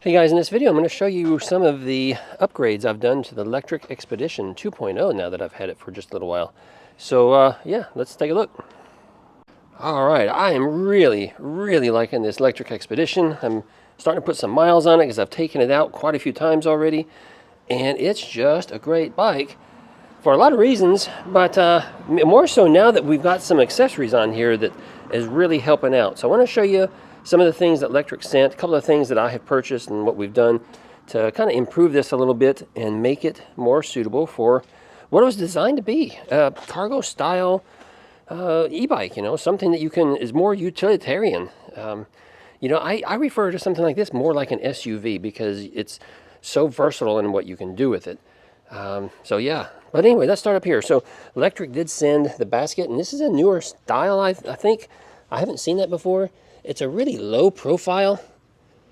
Hey guys, in this video I'm going to show you some of the upgrades I've done to the Lectric Xpedition 2.0 now that I've had it for just a little while. So yeah, let's take a look. Alright, I am really liking this Lectric Xpedition. I'm starting to put some miles on it because I've taken it out quite a few times already. And it's just a great bike for a lot of reasons, but more so now that we've got some accessories on here that is really helping out. So I want to show you some of the things that Lectric sent, a couple of things that I have purchased and what we've done to kind of improve this a little bit and make it more suitable for what it was designed to be. Cargo style e-bike, you know, something that you can, is more utilitarian. You know, I refer to something like this more like an SUV because it's so versatile in what you can do with it. So yeah, but anyway, let's start up here. So Lectric did send the basket, and this is a newer style. I think I haven't seen that before. It's a really low profile,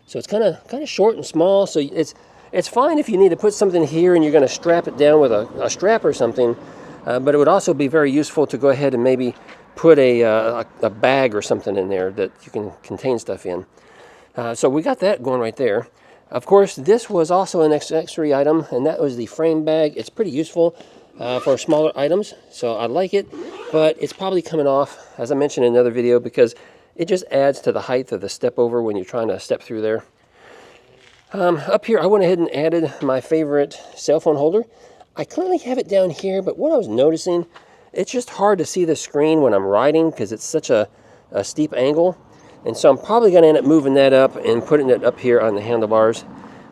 so it's kind of short and small. So it's fine if you need to put something here and you're going to strap it down with a strap or something. But it would also be very useful to go ahead and maybe put a bag or something in there that you can contain stuff in. So we got that going right there. Of course, this was also an accessory item, and that was the frame bag. It's pretty useful for smaller items, so I like it, but it's probably coming off, as I mentioned in another video, because it just adds to the height of the step over when you're trying to step through there. Up here, I went ahead and added my favorite cell phone holder. I currently have it down here, but what I was noticing, it's just hard to see the screen when I'm riding because it's such a steep angle. And so I'm probably going to end up moving that up and putting it up here on the handlebars.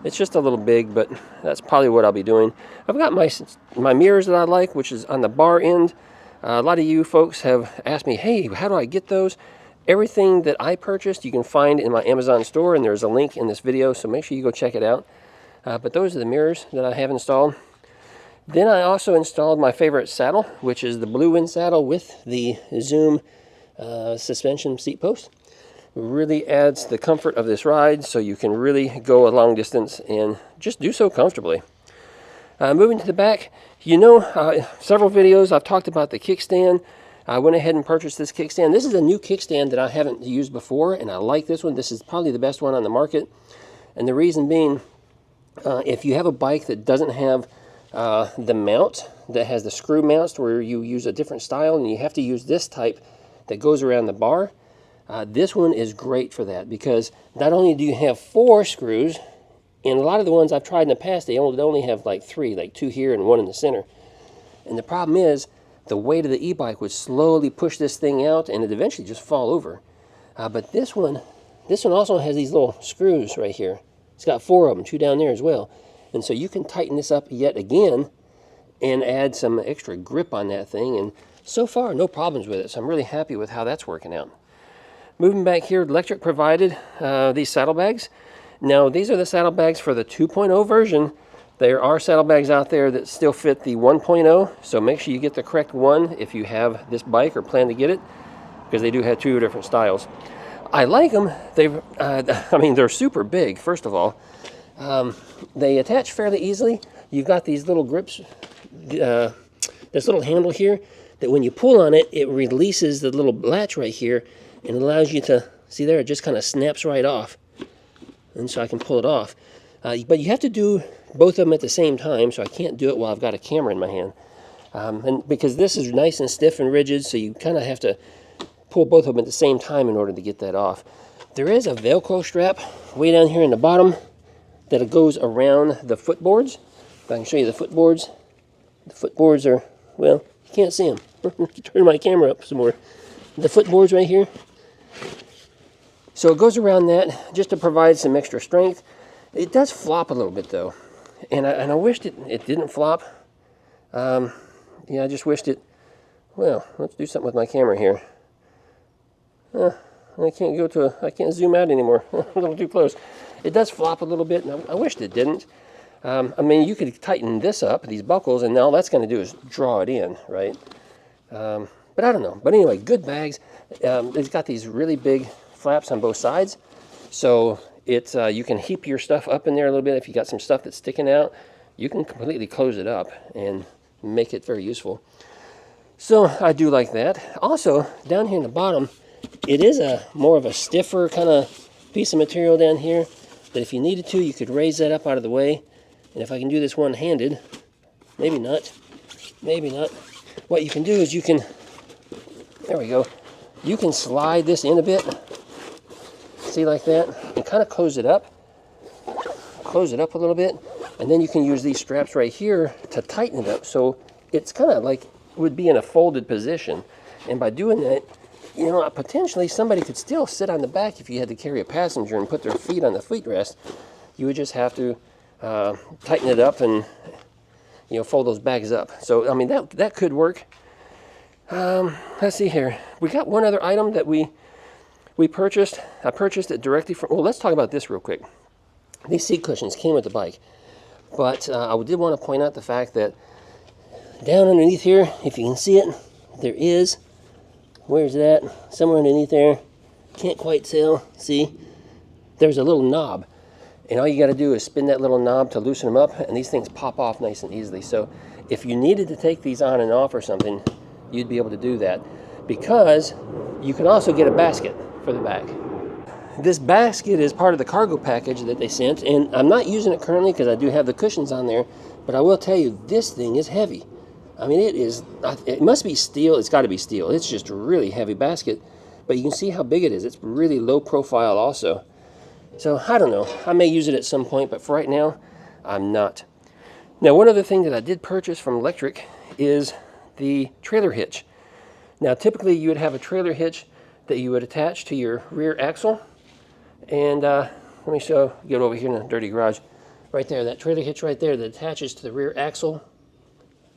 It's just a little big, but that's probably what I'll be doing. I've got my mirrors that I like, which is on the bar end. A lot of you folks have asked me, hey, how do I get those? Everything that I purchased you can find in my Amazon store, and there's a link in this video, so make sure you go check it out. But those are the mirrors that I have installed. Then I also installed my favorite saddle, which is the Blue Wind saddle with the Zoom suspension seat post. Really adds the comfort of this ride, so you can really go a long distance and just do so comfortably. Moving to the back, you know, several videos I've talked about the kickstand. I went ahead and purchased this kickstand. This is a new kickstand that I haven't used before, and I like this one. This is probably the best one on the market. And the reason being, if you have a bike that doesn't have the mount, that has the screw mounts where you use a different style and you have to use this type that goes around the bar, this one is great for that, because not only do you have 4 screws, and a lot of the ones I've tried in the past, they only have like 3, like 2 here and 1 in the center. And the problem is, the weight of the e-bike would slowly push this thing out and it eventually just fall over. But this one also has these little screws right here. It's got 4 of them, 2 down there as well. And so you can tighten this up yet again and add some extra grip on that thing. And so far, no problems with it. So I'm really happy with how that's working out. Moving back here, Lectric provided these saddlebags. Now, these are the saddlebags for the 2.0 version. There are saddlebags out there that still fit the 1.0, so make sure you get the correct one if you have this bike or plan to get it, because they do have 2 different styles. I like them. I mean, they're super big, first of all. They attach fairly easily. You've got these little grips, this little handle here, that when you pull on it, it releases the little latch right here, and it allows you to, see there, it just kind of snaps right off. And so I can pull it off. But you have to do both of them at the same time, so I can't do it while I've got a camera in my hand. And because this is nice and stiff and rigid, so you kind of have to pull both of them at the same time in order to get that off. There is a Velcro strap way down here in the bottom that goes around the footboards. If I can show you the footboards. The footboards are, well, you can't see them. Turn my camera up some more. The footboards right here. So it goes around that just to provide some extra strength. It does flop a little bit though, and I wished it didn't flop. Yeah, I just wished it. Well, let's do something with my camera here. I can't zoom out anymore. A little too close. It does flop a little bit, and I wished it didn't. I mean, you could tighten this up, these buckles, and all that's going to do is draw it in, right? But I don't know. But anyway, good bags. It's got these really big flaps on both sides, so it's you can heap your stuff up in there a little bit. If you got some stuff that's sticking out, you can completely close it up and make it very useful. So I do like that. Also, down here in the bottom, it is more of a stiffer kind of piece of material down here. that if you needed to, you could raise that up out of the way. And if I can do this one-handed, maybe not, what you can do is you can, there we go, you can slide this in a bit, see, like that, and kind of close it up a little bit, and then you can use these straps right here to tighten it up, so it's kind of like would be in a folded position. And by doing that, you know, potentially somebody could still sit on the back if you had to carry a passenger and put their feet on the footrest. You would just have to tighten it up and, you know, fold those bags up. So, I mean, that could work. Let's see here. We got one other item that we purchased. I purchased it directly from, well, let's talk about this real quick. These seat cushions came with the bike. But I did want to point out the fact that down underneath here, if you can see it, there is, where's that? Somewhere underneath there. Can't quite tell. See? There's a little knob. And all you got to do is spin that little knob to loosen them up, and these things pop off nice and easily. So if you needed to take these on and off or something, you'd be able to do that. Because you can also get a basket for the back. This basket is part of the cargo package that they sent, and I'm not using it currently because I do have the cushions on there, but I will tell you, this thing is heavy. I mean, it must be steel. It's got to be steel. It's just a really heavy basket, but you can see how big it is. It's really low profile also. So, I don't know. I may use it at some point, but for right now, I'm not. Now, one other thing that I did purchase from Lectric is the trailer hitch. Now, typically, you would have a trailer hitch that you would attach to your rear axle. And let me get over here in the dirty garage. Right there, that trailer hitch right there that attaches to the rear axle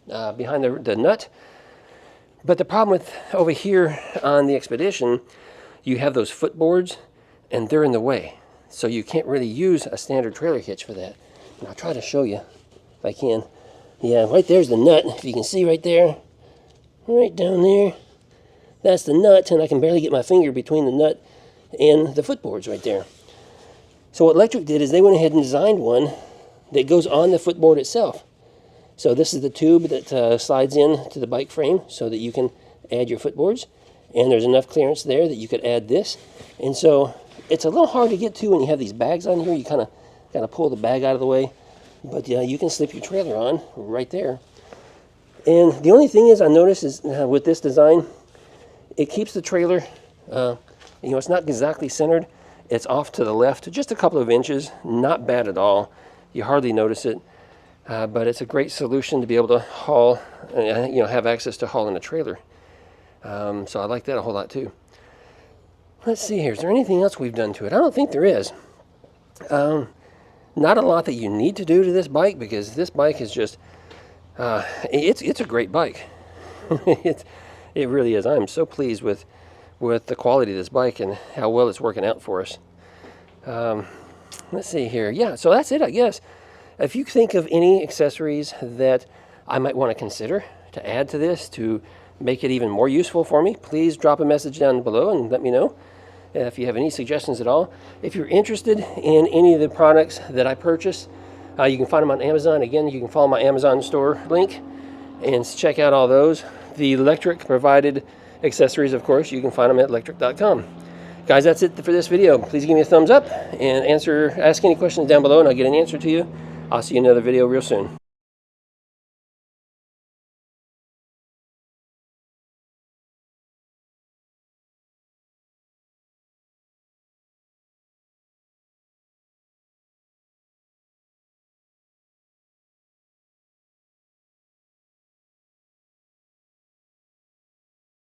behind the nut. But the problem with over here on the Xpedition, you have those footboards, and they're in the way. So you can't really use a standard trailer hitch for that. And I'll try to show you if I can. Yeah, right there's the nut. If you can see right there, right down there, that's the nut, and I can barely get my finger between the nut and the footboards right there. So what Lectric did is they went ahead and designed one that goes on the footboard itself. So this is the tube that slides in to the bike frame so that you can add your footboards. And there's enough clearance there that you could add this. And so it's a little hard to get to when you have these bags on here. You kind of pull the bag out of the way. But yeah, you can slip your trailer on right there. And the only thing is I noticed is with this design, it keeps the trailer, you know, it's not exactly centered. It's off to the left just a couple of inches. Not bad at all. You hardly notice it. But it's a great solution to be able to haul, you know, have access to hauling a trailer. So I like that a whole lot too. Let's see here. Is there anything else we've done to it? I don't think there is. Not a lot that you need to do to this bike because this bike is just, it's a great bike. It really is. I'm so pleased with the quality of this bike and how well it's working out for us. Let's see here. Yeah, so that's it, I guess. If you think of any accessories that I might want to consider to add to this to make it even more useful for me, please drop a message down below and let me know if you have any suggestions at all. If you're interested in any of the products that I purchase, you can find them on Amazon. Again, you can follow my Amazon store link and check out all those. The Lectric provided accessories, of course, you can find them at lectric.com. Guys, that's it for this video. Please give me a thumbs up and ask any questions down below and I'll get an answer to you. I'll see you in another video real soon.